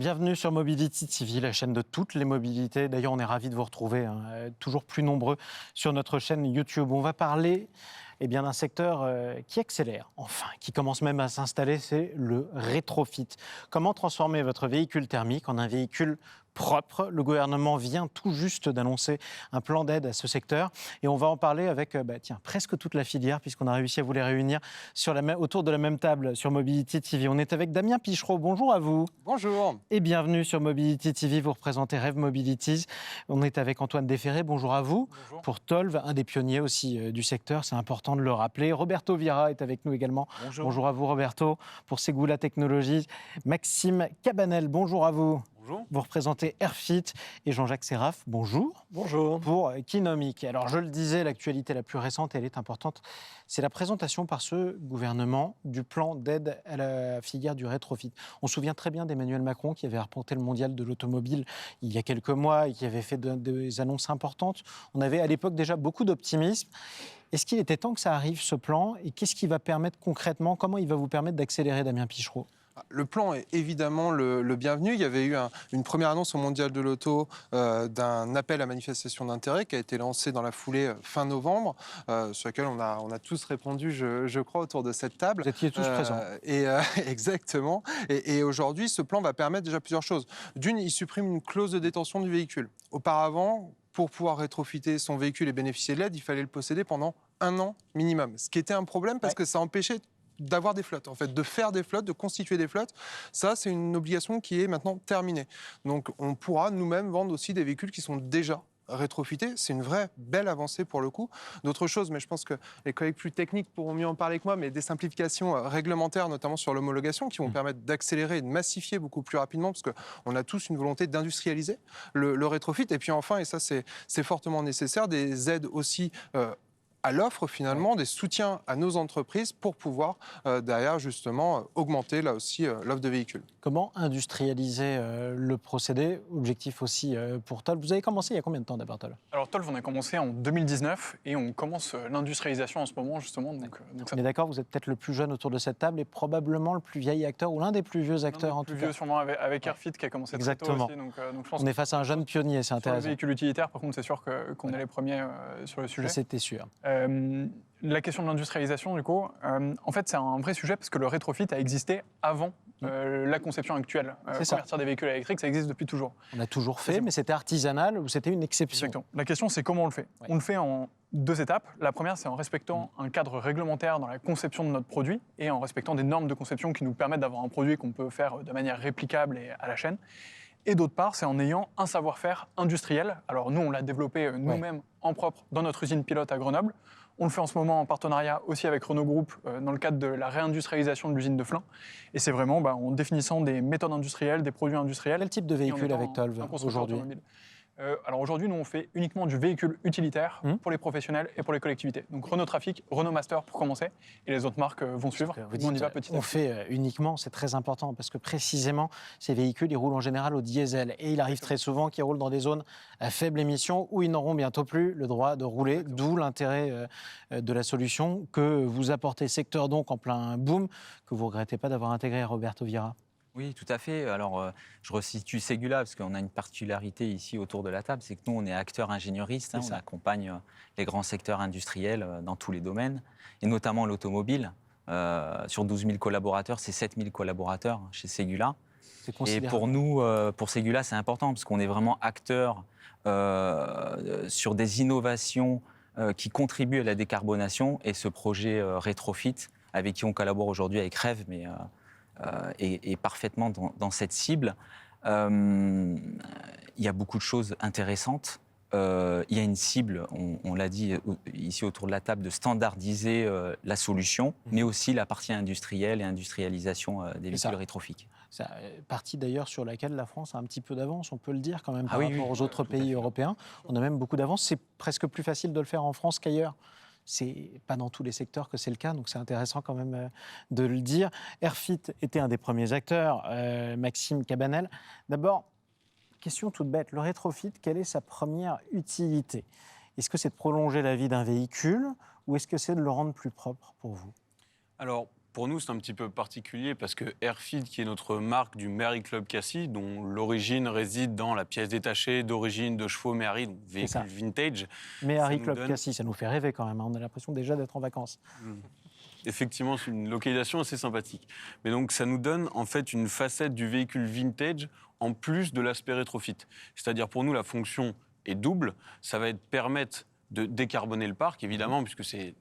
bienvenue sur Mobility TV, la chaîne de toutes les mobilités. D'ailleurs, on est ravis de vous retrouver, toujours plus nombreux sur notre chaîne YouTube. On va parler d'un secteur qui accélère, enfin, qui commence même à s'installer, c'est le rétrofit. Comment transformer votre véhicule thermique en un véhicule propre? Le gouvernement vient tout juste d'annoncer un plan d'aide à ce secteur et on va en parler avec presque toute la filière puisqu'on a réussi à vous les réunir autour de la même table sur Mobility TV. On est avec Damien Pichereau. Bonjour à vous. Bonjour. Et bienvenue sur Mobility TV. Vous représentez Rêve Mobilities. On est avec Antoine Desferré. Bonjour à vous. Bonjour. Pour Tolv, un des pionniers aussi du secteur, c'est important de le rappeler. Roberto Vira est avec nous également. Bonjour. Bonjour à vous Roberto. Pour Segula Technologies, Maxime Cabanel. Bonjour à vous. Bonjour. Vous représentez Airfit et Jean-Jacques Seraf. Bonjour. Bonjour. Pour Kinomic. Alors, je le disais, l'actualité la plus récente, elle est importante. C'est la présentation par ce gouvernement du plan d'aide à la filière du rétrofit. On se souvient très bien d'Emmanuel Macron qui avait arpenté le mondial de l'automobile il y a quelques mois et qui avait fait des annonces importantes. On avait à l'époque déjà beaucoup d'optimisme. Est-ce qu'il était temps que ça arrive, ce plan? Et qu'est-ce qui va permettre concrètement, comment il va vous permettre d'accélérer, Damien Pichereau? Le plan est évidemment le bienvenu. Il y avait eu une première annonce au Mondial de l'Auto d'un appel à manifestation d'intérêt qui a été lancé dans la foulée fin novembre, sur lequel on a tous répondu, je crois, autour de cette table. Vous étiez tous présents. Exactement. Et aujourd'hui, ce plan va permettre déjà plusieurs choses. D'une, il supprime une clause de détention du véhicule. Auparavant, pour pouvoir rétrofiter son véhicule et bénéficier de l'aide, il fallait le posséder pendant 1 an minimum. Ce qui était un problème parce que ça empêchait d'avoir des flottes, en fait, de faire des flottes, de constituer des flottes. Ça, c'est une obligation qui est maintenant terminée. Donc, on pourra nous-mêmes vendre aussi des véhicules qui sont déjà rétrofités. C'est une vraie belle avancée pour le coup. D'autres choses, mais je pense que les collègues plus techniques pourront mieux en parler que moi, mais des simplifications réglementaires, notamment sur l'homologation, qui vont permettre d'accélérer et de massifier beaucoup plus rapidement, parce qu'on a tous une volonté d'industrialiser le rétrofit. Et puis enfin, et ça c'est fortement nécessaire, des aides aussi à l'offre finalement, des soutiens à nos entreprises pour pouvoir derrière justement augmenter là aussi l'offre de véhicules. Comment industrialiser le procédé? Objectif aussi pour Tolv. Vous avez commencé il y a combien de temps d'abord, Tolv? Alors Tolv, on a commencé en 2019 et on commence l'industrialisation en ce moment justement. On est d'accord, vous êtes peut-être le plus jeune autour de cette table et probablement le plus vieil acteur ou l'un des plus vieux acteurs en tout cas. Le plus vieux sûrement avec Airfit qui a commencé très tôt aussi. Donc je pense on est face à un jeune pionnier, c'est intéressant. Sur le véhicule utilitaire, par contre, c'est sûr qu'on est les premiers sur le sujet. C'était sûr. La question de l'industrialisation, du coup, en fait, c'est un vrai sujet parce que le rétrofit a existé avant la conception actuelle. Convertir des véhicules électriques, ça existe depuis toujours. On a toujours fait, mais c'était artisanal ou c'était une exception? Exactement. La question, c'est comment on le fait. On le fait en 2 étapes. La première, c'est en respectant un cadre réglementaire dans la conception de notre produit et en respectant des normes de conception qui nous permettent d'avoir un produit qu'on peut faire de manière réplicable et à la chaîne. Et d'autre part, c'est en ayant un savoir-faire industriel. Alors nous, on l'a développé nous-mêmes en propre dans notre usine pilote à Grenoble. On le fait en ce moment en partenariat aussi avec Renault Group dans le cadre de la réindustrialisation de l'usine de Flins. Et c'est vraiment en définissant des méthodes industrielles, des produits industriels. Quel type de véhicule avec Tolv aujourd'hui? Alors aujourd'hui, nous, on fait uniquement du véhicule utilitaire pour les professionnels et pour les collectivités. Donc Renault Trafic, Renault Master pour commencer, et les autres marques vont suivre. On y va petit à petit. On fait uniquement, c'est très important, parce que précisément, ces véhicules, ils roulent en général au diesel. Et il arrive très souvent qu'ils roulent dans des zones à faible émission où ils n'auront bientôt plus le droit de rouler, d'où l'intérêt de la solution que vous apportez. Secteur donc en plein boom, que vous ne regrettez pas d'avoir intégré, Roberto Vira. Oui, tout à fait. Alors, je resitue Segula parce qu'on a une particularité ici autour de la table, c'est que nous, on est acteurs ingénieristes, on accompagne les grands secteurs industriels dans tous les domaines, et notamment l'automobile. Sur 12 000 collaborateurs, c'est 7 000 collaborateurs chez Segula. Et pour nous, pour Segula, c'est important parce qu'on est vraiment acteurs sur des innovations qui contribuent à la décarbonation, et ce projet Rétrofit, avec qui on collabore aujourd'hui avec Rêve, mais et parfaitement dans cette cible. Il y a beaucoup de choses intéressantes. Il y a une cible, on l'a dit ici autour de la table, de standardiser la solution, mais aussi la partie industrielle et industrialisation des véhicules rétrofiques. C'est partie d'ailleurs sur laquelle la France a un petit peu d'avance, on peut le dire quand même, par rapport aux autres pays européens. On a même beaucoup d'avance. C'est presque plus facile de le faire en France qu'ailleurs. C'est pas dans tous les secteurs que c'est le cas, donc c'est intéressant quand même de le dire. Airfit était un des premiers acteurs, Maxime Cabanel. D'abord, question toute bête, le rétrofit, quelle est sa première utilité? Est-ce que c'est de prolonger la vie d'un véhicule ou est-ce que c'est de le rendre plus propre pour vous? Alors, pour nous, c'est un petit peu particulier parce que Airfield, qui est notre marque du Mary Club Cassis, dont l'origine réside dans la pièce détachée d'origine de chevaux Mary, donc véhicule vintage. Mais ça Harry nous Club donne- Cassis, ça nous fait rêver quand même. On a l'impression déjà d'être en vacances. Effectivement, c'est une localisation assez sympathique. Mais donc, ça nous donne en fait une facette du véhicule vintage en plus de l'aspect rétrofit. C'est-à-dire, pour nous, la fonction est double. Ça va permettre de décarboner le parc, évidemment, puisque c'est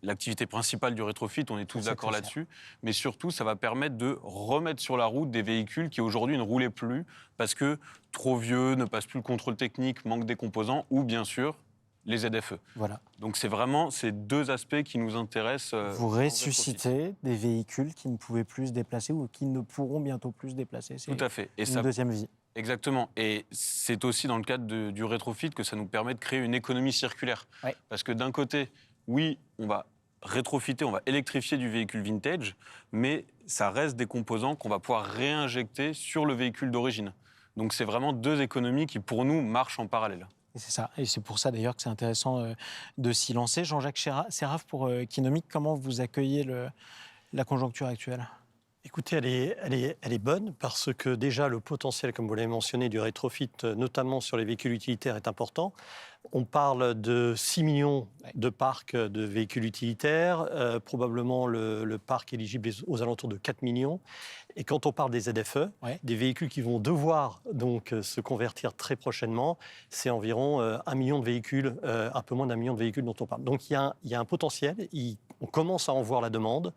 l'activité principale du rétrofit, on est tous d'accord là-dessus. Mais surtout, ça va permettre de remettre sur la route des véhicules qui aujourd'hui ne roulaient plus parce que trop vieux, ne passent plus le contrôle technique, manquent des composants, ou bien sûr, les ZFE. Voilà. Donc c'est vraiment ces deux aspects qui nous intéressent. Vous ressuscitez des véhicules qui ne pouvaient plus se déplacer ou qui ne pourront bientôt plus se déplacer. C'est Tout à fait. Et une ça, deuxième vie. exactement. Et c'est aussi dans le cadre du rétrofit que ça nous permet de créer une économie circulaire. Ouais. Parce que d'un côté, oui, on va rétrofiter, on va électrifier du véhicule vintage, mais ça reste des composants qu'on va pouvoir réinjecter sur le véhicule d'origine. Donc c'est vraiment deux économies qui, pour nous, marchent en parallèle. Et c'est ça. Et c'est pour ça d'ailleurs que c'est intéressant de s'y lancer. Jean-Jacques Serraf, pour Kinomic, comment vous accueillez la conjoncture actuelle ? Écoutez, elle est bonne parce que déjà le potentiel, comme vous l'avez mentionné, du rétrofit, notamment sur les véhicules utilitaires, est important. On parle de 6 millions de parcs de véhicules utilitaires, probablement le parc éligible est aux alentours de 4 millions. Et quand on parle des ZFE, des véhicules qui vont devoir donc se convertir très prochainement, c'est environ 1 million de véhicules, un peu moins d'1 million de véhicules dont on parle. Donc il y a un potentiel, on commence à en voir la demande.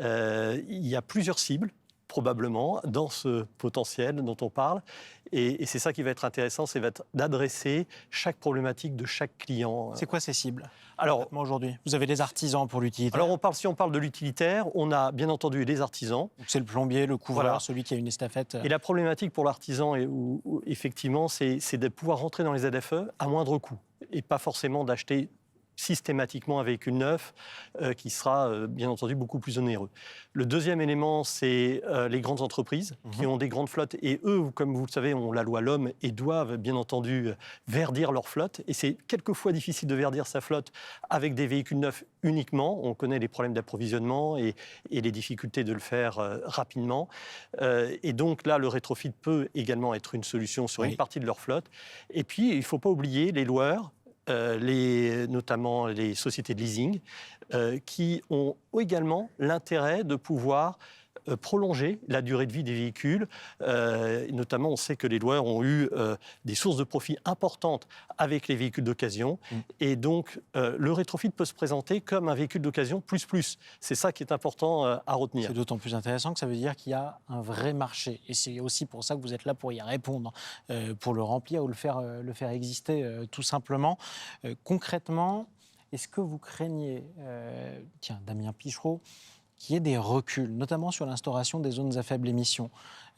Il y a plusieurs cibles, probablement, dans ce potentiel dont on parle. Et c'est ça qui va être intéressant, c'est d'adresser chaque problématique de chaque client. C'est quoi ces cibles ? Alors, aujourd'hui, vous avez les artisans pour l'utilitaire. Alors, si on parle de l'utilitaire, on a bien entendu les artisans. Donc c'est le plombier, le couvreur, Voilà. celui qui a une estafette. Et la problématique pour l'artisan, effectivement, c'est de pouvoir rentrer dans les ZFE à moindre coût et pas forcément d'acheter systématiquement un véhicule neuf qui sera bien entendu beaucoup plus onéreux. Le deuxième élément, c'est les grandes entreprises qui ont des grandes flottes et eux, comme vous le savez, ont la loi l'homme et doivent bien entendu verdir leur flotte. Et c'est quelquefois difficile de verdir sa flotte avec des véhicules neufs uniquement. On connaît les problèmes d'approvisionnement et les difficultés de le faire rapidement. Et donc là, le rétrofit peut également être une solution sur une partie de leur flotte. Et puis, il ne faut pas oublier les loueurs, notamment les sociétés de leasing, qui ont également l'intérêt de pouvoir prolonger la durée de vie des véhicules. Notamment, on sait que les loueurs ont eu des sources de profit importantes avec les véhicules d'occasion. Et donc, le rétrofit peut se présenter comme un véhicule d'occasion plus. C'est ça qui est important à retenir. C'est d'autant plus intéressant que ça veut dire qu'il y a un vrai marché. Et c'est aussi pour ça que vous êtes là pour y répondre, pour le remplir ou le faire exister tout simplement. Concrètement, est-ce que vous craignez, Damien Pichereau, qu'il y ait des reculs, notamment sur l'instauration des zones à faible émission?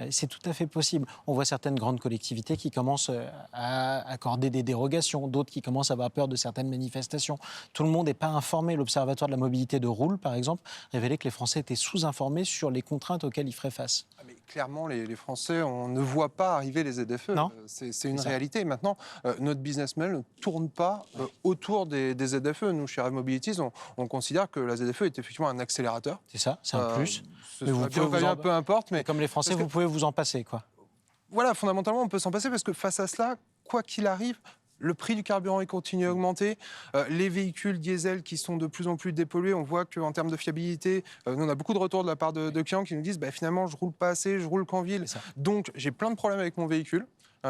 C'est tout à fait possible. On voit certaines grandes collectivités qui commencent à accorder des dérogations, d'autres qui commencent à avoir peur de certaines manifestations. Tout le monde n'est pas informé. L'Observatoire de la mobilité de Roule, par exemple, révélait que les Français étaient sous-informés sur les contraintes auxquelles ils feraient face. Mais clairement, les Français, on ne voit pas arriver les ZFE. Non. C'est une réalité. Maintenant, notre business model ne tourne pas autour des ZFE. Nous, chez Rêve Mobilities, on considère que la ZFE est effectivement un accélérateur. C'est ça, c'est un plus. Mais vous pouvez peu importe. Mais comme les Français, vous pouvez vous en passer, quoi. Voilà, fondamentalement, on peut s'en passer parce que face à cela, quoi qu'il arrive, le prix du carburant il continue à augmenter. Les véhicules diesel qui sont de plus en plus dépollués, on voit qu'en termes de fiabilité, nous, on a beaucoup de retours de la part de clients qui nous disent finalement, je roule pas assez, je roule qu'en ville. Donc, j'ai plein de problèmes avec mon véhicule.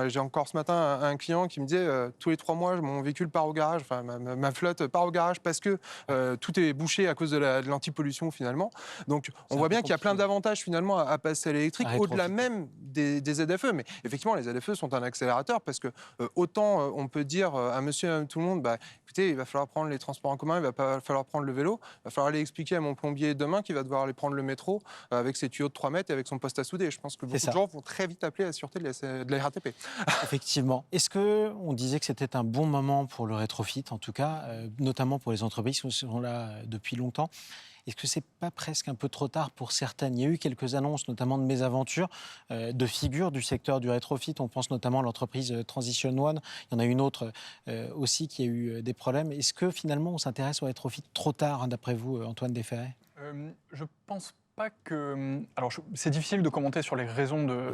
J'ai encore ce matin un client qui me disait tous les 3 mois, mon véhicule part au garage, enfin ma flotte part au garage parce que tout est bouché à cause de l'antipollution finalement. Donc on voit bien qu'il y a plein d'avantages finalement à passer à l'électrique, au-delà même des ZFE. Mais effectivement, les ZFE sont un accélérateur parce que autant on peut dire à monsieur et à tout le monde, écoutez, il va falloir prendre les transports en commun, il va pas falloir prendre le vélo, il va falloir aller expliquer à mon plombier demain qu'il va devoir aller prendre le métro avec ses tuyaux de 3 mètres et avec son poste à souder. Je pense que beaucoup de gens vont très vite appeler la sûreté de la RATP. Effectivement. Est-ce qu'on disait que c'était un bon moment pour le rétrofit, en tout cas, notamment pour les entreprises qui sont là depuis longtemps? Est-ce que c'est pas presque un peu trop tard pour certaines? Il y a eu quelques annonces, notamment de mésaventures, de figures du secteur du rétrofit. On pense notamment à l'entreprise Transition One. Il y en a une autre aussi qui a eu des problèmes. Est-ce que finalement on s'intéresse au rétrofit trop tard, hein, d'après vous, Antoine Desferret? Je pense pas que. Alors, c'est difficile de commenter sur les raisons de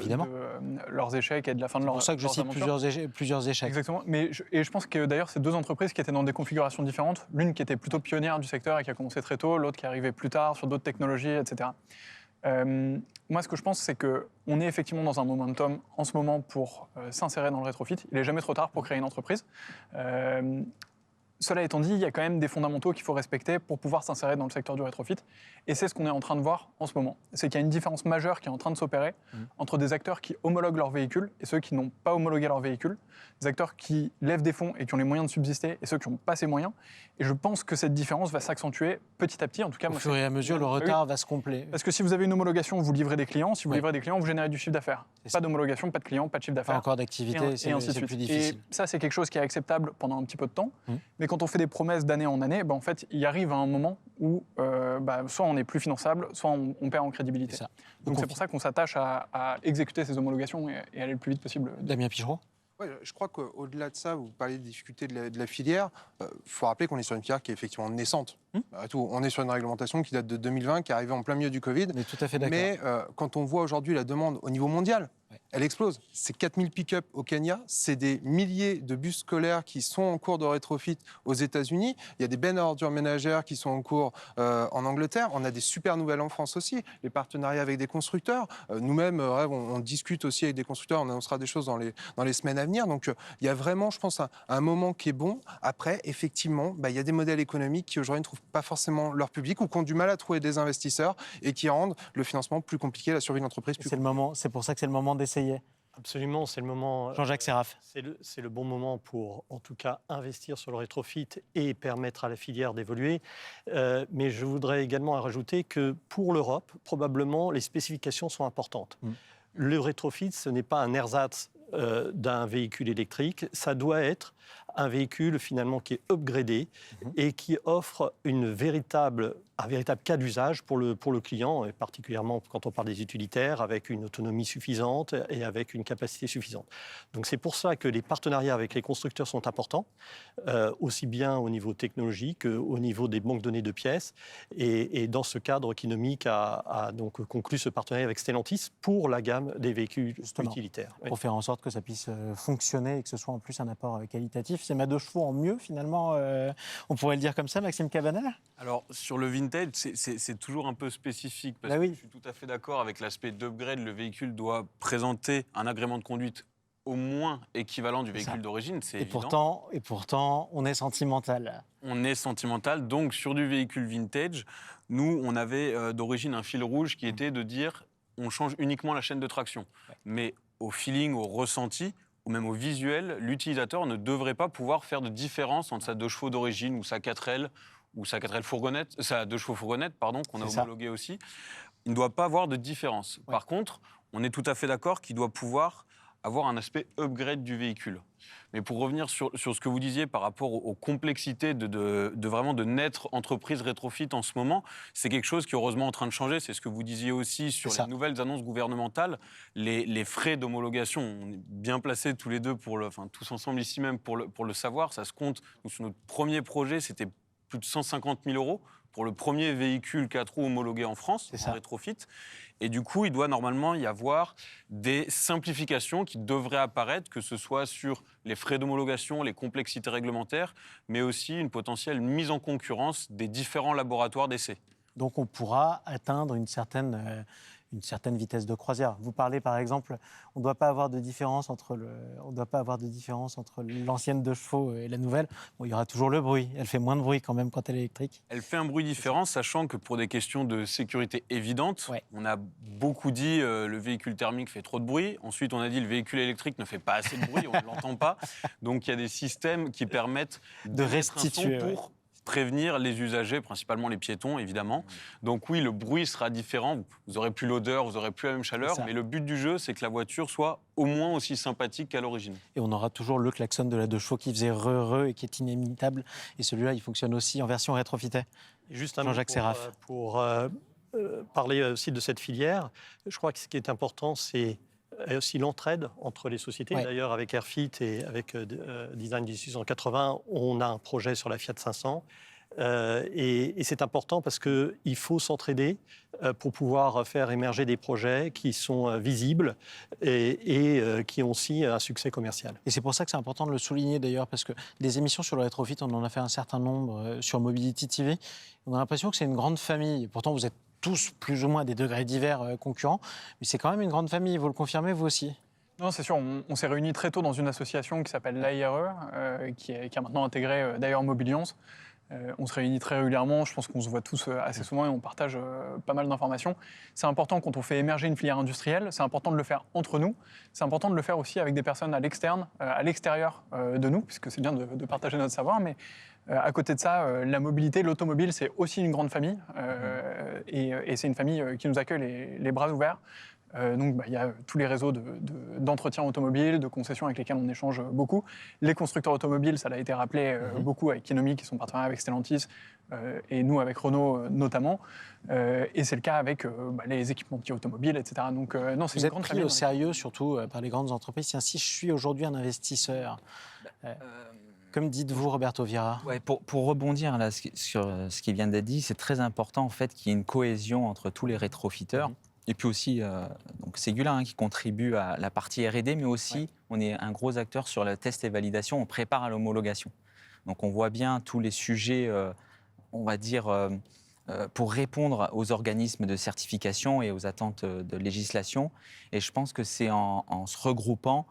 leurs échecs et de la fin de leur. C'est pour ça que je cite plusieurs échecs. Exactement. Et je pense que d'ailleurs, c'est deux entreprises qui étaient dans des configurations différentes. L'une qui était plutôt pionnière du secteur et qui a commencé très tôt, l'autre qui arrivait plus tard sur d'autres technologies, etc. Moi, ce que je pense, c'est qu'on est effectivement dans un momentum en ce moment pour s'insérer dans le rétrofit. Il n'est jamais trop tard pour créer une entreprise. Cela étant dit, il y a quand même des fondamentaux qu'il faut respecter pour pouvoir s'insérer dans le secteur du rétrofit. Et c'est ce qu'on est en train de voir en ce moment. C'est qu'il y a une différence majeure qui est en train de s'opérer entre des acteurs qui homologuent leurs véhicules et ceux qui n'ont pas homologué leurs véhicules. Des acteurs qui lèvent des fonds et qui ont les moyens de subsister et ceux qui n'ont pas ces moyens. Et je pense que cette différence va s'accentuer petit à petit. En tout cas, au fur et à mesure, le retard va se combler. Parce que si vous avez une homologation, vous livrez des clients. Si vous livrez des clients, vous générez du chiffre d'affaires. Pas d'homologation, pas de clients, pas de chiffre d'affaires. Pas encore d'activité, c'est plus difficile. Et ça, c'est quelque chose qui est acceptable pendant un petit peu de temps. Mais quand on fait des promesses d'année en année, en fait, il arrive à un moment où soit on n'est plus finançable, soit on perd en crédibilité. Donc c'est pour ça qu'on s'attache à exécuter ces homologations et aller le plus vite possible. Damien Pichereau? Ouais, je crois qu'au-delà de ça, vous parlez des difficultés de la filière. Il faut rappeler qu'on est sur une filière qui est effectivement naissante. On est sur une réglementation qui date de 2020, qui est arrivée en plein milieu du Covid. On est tout à fait d'accord. Mais quand on voit aujourd'hui la demande au niveau mondial, elle explose. C'est 4000 pick-up au Kenya, c'est des milliers de bus scolaires qui sont en cours de rétrofit aux États-Unis. Il y a des bennes à ordures ménagères qui sont en cours en Angleterre. On a des super nouvelles en France aussi, les partenariats avec des constructeurs. Nous-mêmes, on discute aussi avec des constructeurs, on annoncera des choses dans les semaines à venir. Donc il y a vraiment, je pense, un moment qui est bon. Après, effectivement, il y a des modèles économiques qui aujourd'hui ne trouvent pas forcément leur public ou qui ont du mal à trouver des investisseurs et qui rendent le financement plus compliqué, la survie de l'entreprise plus compliquée. C'est pour ça que c'est le moment d'essayer. Absolument, c'est le moment. Jean-Jacques Seraf. C'est le bon moment pour, en tout cas, investir sur le rétrofit et permettre à la filière d'évoluer. Mais je voudrais également rajouter que pour l'Europe, probablement, les spécifications sont importantes. Le rétrofit, ce n'est pas un ersatz d'un véhicule électrique, ça doit être un véhicule finalement qui est upgradé et qui offre un véritable cas d'usage pour le client, et particulièrement quand on parle des utilitaires, avec une autonomie suffisante et avec une capacité suffisante. Donc c'est pour ça que les partenariats avec les constructeurs sont importants, aussi bien au niveau technologique qu'au niveau des banques de données de pièces. Et dans ce cadre, Kinomic a donc conclu ce partenariat avec Stellantis pour la gamme des véhicules utilitaires. Pour faire en sorte que ça puisse fonctionner et que ce soit en plus un apport qualitatif. C'est ma 2 chevaux en mieux, finalement, on pourrait le dire comme ça, Maxime Cabanel? Alors, sur le vintage, c'est toujours un peu spécifique, parce que je suis tout à fait d'accord avec l'aspect d'upgrade. Le véhicule doit présenter un agrément de conduite au moins équivalent du véhicule d'origine, c'est évident. Et pourtant, on est sentimental. On est sentimental, donc sur du véhicule vintage, nous, on avait d'origine un fil rouge qui était de dire on change uniquement la chaîne de traction. Mais au feeling, au ressenti, ou même au visuel, l'utilisateur ne devrait pas pouvoir faire de différence entre sa 2 chevaux d'origine ou sa 4L, ou sa 4L fourgonnette, sa 2 chevaux fourgonnette, pardon, qu'on a homologué aussi. Il ne doit pas avoir de différence. Par contre, on est tout à fait d'accord qu'il doit pouvoir avoir un aspect upgrade du véhicule. Mais pour revenir sur ce que vous disiez par rapport aux complexités de vraiment de naître entreprise rétrofit en ce moment, c'est quelque chose qui est heureusement en train de changer. C'est ce que vous disiez aussi sur les nouvelles annonces gouvernementales. Les frais d'homologation, on est bien placés tous les deux, tous ensemble ici même pour le savoir. Ça se compte. Nous, sur notre premier projet, c'était plus de 150 000 € pour le premier véhicule 4 roues homologué en France, en rétrofit. Et du coup, il doit normalement y avoir des simplifications qui devraient apparaître, que ce soit sur les frais d'homologation, les complexités réglementaires, mais aussi une potentielle mise en concurrence des différents laboratoires d'essai. Donc on pourra atteindre une certaine vitesse de croisière. Vous parlez par exemple, on ne doit pas avoir de différence entre l'ancienne 2 chevaux et la nouvelle. Bon, il y aura toujours le bruit. Elle fait moins de bruit quand même quand elle est électrique. Elle fait un bruit différent, sachant que pour des questions de sécurité évidentes, on a beaucoup dit le véhicule thermique fait trop de bruit. Ensuite, on a dit le véhicule électrique ne fait pas assez de bruit, on ne l'entend pas. Donc il y a des systèmes qui permettent de restituer pour prévenir les usagers, principalement les piétons, évidemment. Donc oui, le bruit sera différent. Vous n'aurez plus l'odeur, vous n'aurez plus la même chaleur. Mais le but du jeu, c'est que la voiture soit au moins aussi sympathique qu'à l'origine. Et on aura toujours le klaxon de la 2 chevaux qui faisait re et qui est inimitable. Et celui-là, il fonctionne aussi en version rétrofitée. Juste un Jean-Jacques Seraf. Pour parler aussi de cette filière, je crois que ce qui est important, c'est aussi l'entraide entre les sociétés. Ouais. D'ailleurs, avec Airfit et avec Design 1880, on a un projet sur la Fiat 500. Et c'est important parce qu'il faut s'entraider pour pouvoir faire émerger des projets qui sont visibles et qui ont aussi un succès commercial. Et c'est pour ça que c'est important de le souligner d'ailleurs, parce que des émissions sur le rétrofit, on en a fait un certain nombre sur Mobility TV. On a l'impression que c'est une grande famille. Pourtant, vous êtes tous plus ou moins à des degrés divers concurrents, mais c'est quand même une grande famille. Vous le confirmez, vous aussi? Non, c'est sûr, on s'est réunis très tôt dans une association qui s'appelle l'AIRE, qui a maintenant intégré d'ailleurs Mobiliance. On se réunit très régulièrement, je pense qu'on se voit tous assez souvent et on partage pas mal d'informations. C'est important quand on fait émerger une filière industrielle, c'est important de le faire entre nous, c'est important de le faire aussi avec des personnes à l'externe, à l'extérieur de nous, puisque c'est bien de partager notre savoir, mais à côté de ça, la mobilité, l'automobile, c'est aussi une grande famille et c'est une famille qui nous accueille les bras ouverts. Donc, il y a tous les réseaux d'entretien automobile, de concessions avec lesquels on échange beaucoup. Les constructeurs automobiles, ça l'a été rappelé beaucoup avec Kinomi, qui sont partenaires avec Stellantis, et nous avec Renault notamment. Et c'est le cas avec les équipementiers automobiles, etc. Donc, non, c'est Vous une êtes grande pris famille. au sérieux, surtout par les grandes entreprises. Tiens, si je suis aujourd'hui un investisseur, comme dites-vous, Roberto Vieira. Ouais, pour rebondir là, sur ce qui vient d'être dit, c'est très important en fait, qu'il y ait une cohésion entre tous les rétrofiteurs. Et puis aussi, donc Ségula qui contribue à la partie R&D, mais aussi on est un gros acteur sur le test et validation, on prépare à l'homologation. Donc on voit bien tous les sujets, on va dire, pour répondre aux organismes de certification et aux attentes de législation. Et je pense que c'est en se regroupant,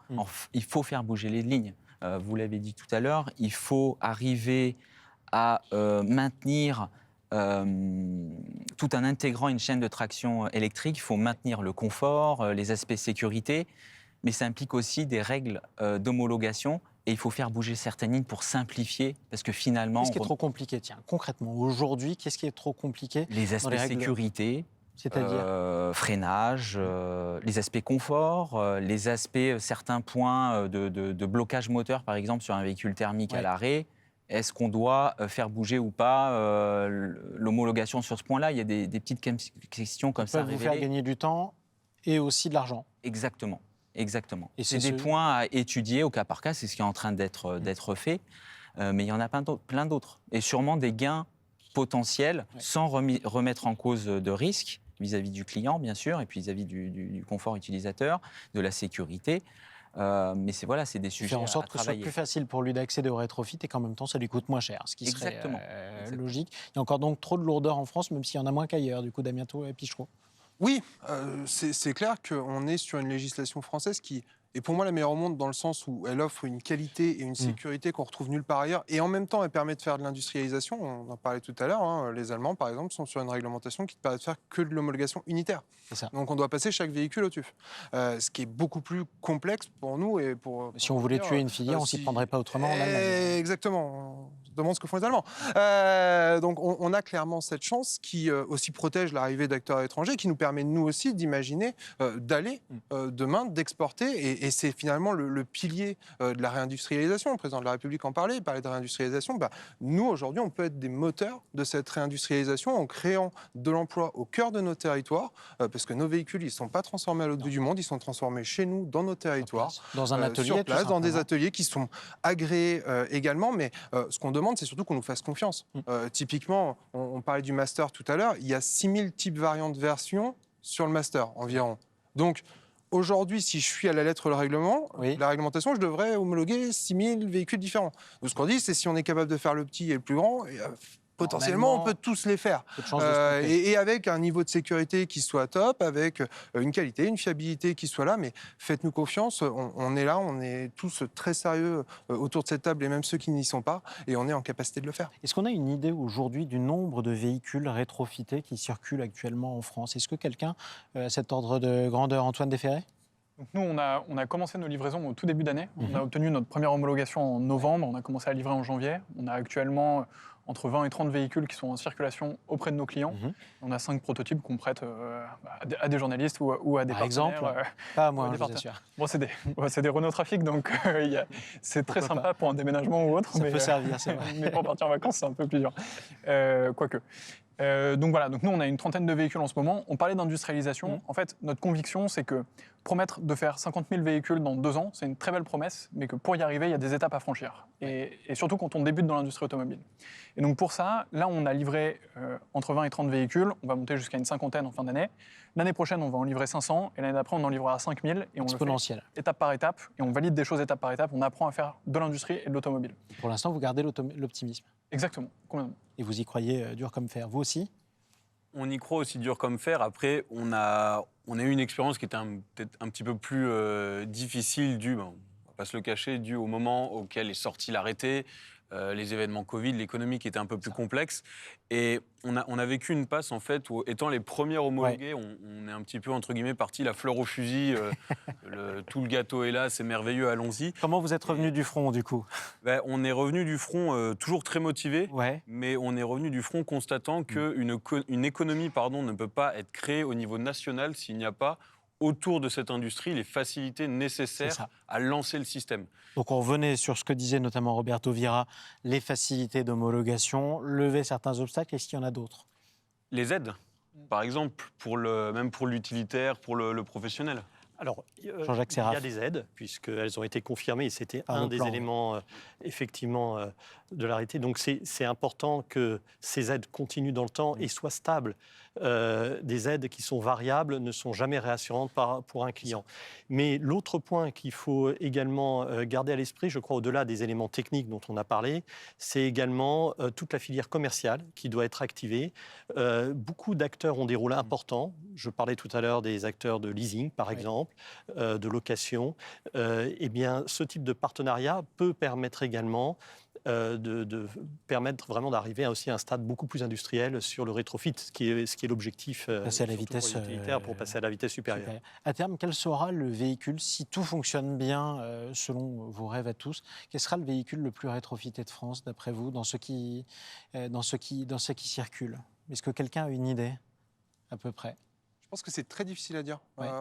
il faut faire bouger les lignes. Vous l'avez dit tout à l'heure, il faut arriver à maintenir... tout en intégrant une chaîne de traction électrique, il faut maintenir le confort, les aspects sécurité, mais ça implique aussi des règles d'homologation et il faut faire bouger certaines lignes pour simplifier, parce que finalement... Qu'est-ce qui est trop compliqué? Tiens, concrètement, aujourd'hui, qu'est-ce qui est trop compliqué? Les aspects sécurité, c'est-à-dire freinage, les aspects confort, les aspects, certains points de blocage moteur, par exemple, sur un véhicule thermique à l'arrêt. Est-ce qu'on doit faire bouger ou pas l'homologation sur ce point-là? Il y a des petites questions comme ça à vous révéler. faire gagner du temps et aussi de l'argent. Exactement, exactement. Et c'est des points à étudier au cas par cas, c'est ce qui est en train d'être fait, mais il y en a plein d'autres. Et sûrement des gains potentiels sans remettre en cause de risques vis-à-vis du client, bien sûr, et puis vis-à-vis du confort utilisateur, de la sécurité. Mais c'est des sujets à travailler. Faire en sorte que ce soit plus facile pour lui d'accéder au rétrofit et qu'en même temps, ça lui coûte moins cher, ce qui serait logique. Il y a encore donc trop de lourdeur en France, même s'il y en a moins qu'ailleurs, du coup, Damien Taux et Pichereau. Oui, c'est clair qu'on est sur une législation française qui est pour moi la meilleure au monde dans le sens où elle offre une qualité et une sécurité qu'on retrouve nulle part ailleurs. Et en même temps, elle permet de faire de l'industrialisation. On en parlait tout à l'heure. Les Allemands, par exemple, sont sur une réglementation qui te permet de faire que de l'homologation unitaire. Ça. Donc on doit passer chaque véhicule au TÜV. Ce qui est beaucoup plus complexe pour nous et pour... Si on voulait tuer une filière, on ne s'y prendrait pas autrement en Allemagne. Exactement. On se demande ce que font les Allemands. Donc on a clairement cette chance qui aussi protège l'arrivée d'acteurs étrangers, qui nous permet nous aussi d'imaginer d'aller demain, d'exporter. Et c'est finalement le pilier de la réindustrialisation. Le président de la République en parlait, il parlait de réindustrialisation. Nous, aujourd'hui, on peut être des moteurs de cette réindustrialisation en créant de l'emploi au cœur de nos territoires, parce que nos véhicules, ils ne sont pas transformés à l'autre bout du monde, ils sont transformés chez nous, dans nos territoires. Dans un atelier, sur place, dans des ateliers qui sont agréés également. Mais ce qu'on demande, c'est surtout qu'on nous fasse confiance. Typiquement, on parlait du Master tout à l'heure, il y a 6000 types variantes versions sur le Master environ. Donc, aujourd'hui, si je suis à la lettre le règlement, la réglementation, je devrais homologuer 6000 véhicules différents. Donc, ce qu'on dit, c'est si on est capable de faire le petit et le plus grand, potentiellement, on peut tous les faire. Et avec un niveau de sécurité qui soit top, avec une qualité, une fiabilité qui soit là. Mais faites-nous confiance, on est là, on est tous très sérieux autour de cette table, et même ceux qui n'y sont pas, et on est en capacité de le faire. Est-ce qu'on a une idée aujourd'hui du nombre de véhicules rétrofités qui circulent actuellement en France? Est-ce que quelqu'un a cet ordre de grandeur? Antoine Desferré? Donc nous, on a commencé nos livraisons au tout début d'année. On a obtenu notre première homologation en novembre. On a commencé à livrer en janvier. On a actuellement entre 20 et 30 véhicules qui sont en circulation auprès de nos clients. On a 5 prototypes qu'on prête à des journalistes ou à des Par partenaires. exemple, pas à moi, des je vous partenaires. assure. Bon, c'est des Renault Trafic, donc c'est très Pourquoi sympa pour un déménagement ou autre. Ça peut servir, c'est vrai. Mais pour partir en vacances, c'est un peu plus dur. Quoique. Donc voilà, donc nous on a une trentaine de véhicules en ce moment. On parlait d'industrialisation. En fait, notre conviction, c'est que promettre de faire 50 000 véhicules dans 2 ans, c'est une très belle promesse, mais que pour y arriver, il y a des étapes à franchir. Et surtout quand on débute dans l'industrie automobile. Et donc pour ça, là on a livré entre 20 et 30 véhicules. On va monter jusqu'à une cinquantaine en fin d'année. L'année prochaine, on va en livrer 500. Et l'année d'après, on en livrera 5000. Et on Exponentiel. le fait étape par étape. Et on valide des choses étape par étape. On apprend à faire de l'industrie et de l'automobile. Pour l'instant, vous gardez l'optimisme. Exactement, complètement. Et vous y croyez dur comme fer. Vous aussi? On y croit aussi dur comme fer. Après, on a eu une expérience qui était peut-être un petit peu plus difficile, on va pas se le cacher, dû au moment auquel est sorti l'arrêté, les événements Covid, l'économie qui était un peu plus complexe. Et on a vécu une passe, en fait, où, étant les premières homologuées, on est un petit peu, entre guillemets, parti la fleur au fusil. Tout le gâteau est là, c'est merveilleux, allons-y. Comment vous êtes revenu du front, du coup? On est revenu du front toujours très motivé, mais on est revenu du front constatant qu'une économie ne peut pas être créée au niveau national s'il n'y a pas autour de cette industrie les facilités nécessaires à lancer le système. Donc on revenait sur ce que disait notamment Roberto Vieira, les facilités d'homologation, lever certains obstacles. Est-ce qu'il y en a d'autres? Les aides, par exemple, même pour l'utilitaire, pour le professionnel. Alors, Jean-Jacques il y Seraf. a des aides, puisqu'elles ont été confirmées, et c'était Un un des plan. éléments, effectivement, de l'arrêté. Donc, c'est important que ces aides continuent dans le temps et soient stables. Des aides qui sont variables ne sont jamais réassurantes pour un client. Mais l'autre point qu'il faut également garder à l'esprit, je crois, au-delà des éléments techniques dont on a parlé, c'est également toute la filière commerciale qui doit être activée. Beaucoup d'acteurs ont des rôles importants. Je parlais tout à l'heure des acteurs de leasing, par exemple, de location. Eh bien, ce type de partenariat peut permettre également de permettre vraiment d'arriver aussi à un stade beaucoup plus industriel sur le rétrofit, ce qui est l'objectif Passer à la surtout pour vitesse, les utilitaires, pour passer à la vitesse supérieure. Super. À terme, quel sera le véhicule, si tout fonctionne bien, selon vos rêves à tous, quel sera le véhicule le plus rétrofité de France, d'après vous, dans ceux qui circulent? Est-ce que quelqu'un a une idée, à peu près? Je pense que c'est très difficile à dire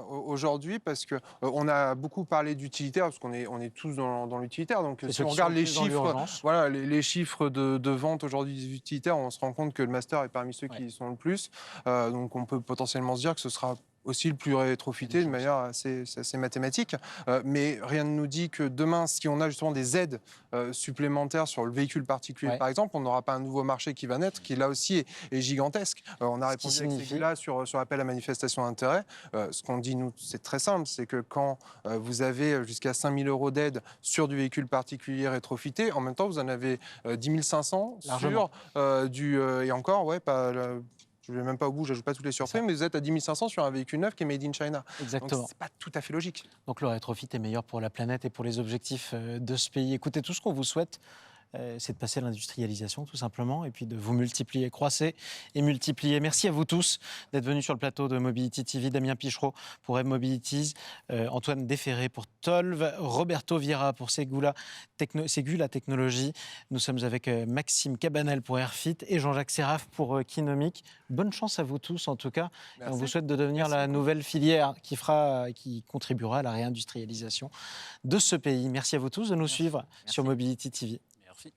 aujourd'hui parce que on a beaucoup parlé d'utilitaire parce qu'on est tous dans l'utilitaire. Donc si on regarde les chiffres, les chiffres de vente aujourd'hui des utilitaires, on se rend compte que le Master est parmi ceux qui y sont le plus. Donc on peut potentiellement se dire que ce sera aussi le plus rétrofité de manière assez mathématique. Mais rien ne nous dit que demain, si on a justement des aides supplémentaires sur le véhicule particulier, par exemple, on n'aura pas un nouveau marché qui va naître, qui là aussi est gigantesque. On a répondu avec Ségula sur appel à manifestation d'intérêt. Ce qu'on dit, nous, c'est très simple, c'est que quand vous avez jusqu'à 5 000 € d'aide sur du véhicule particulier rétrofité, en même temps, vous en avez 10 500 sur et encore, pas... Je ne vais même pas au bout, je n'ajoute pas toutes les surprises, mais vous êtes à 10 500 sur un véhicule neuf qui est made in China. Exactement. Donc, ce n'est pas tout à fait logique. Donc le rétrofit est meilleur pour la planète et pour les objectifs de ce pays. Écoutez, tout ce qu'on vous souhaite, c'est de passer à l'industrialisation, tout simplement, et puis de vous multiplier, croisser et multiplier. Merci à vous tous d'être venus sur le plateau de Mobility TV. Damien Pichereau pour M-Mobilities, Antoine Déferré pour Tolv, Roberto Vieira pour Ségula Technologies. Nous sommes avec Maxime Cabanel pour Airfit et Jean-Jacques Seraf pour Kinomic. Bonne chance à vous tous, en tout cas. On vous souhaite de devenir la nouvelle filière qui contribuera à la réindustrialisation de ce pays. Merci à vous tous de nous suivre sur Mobility TV. Merci.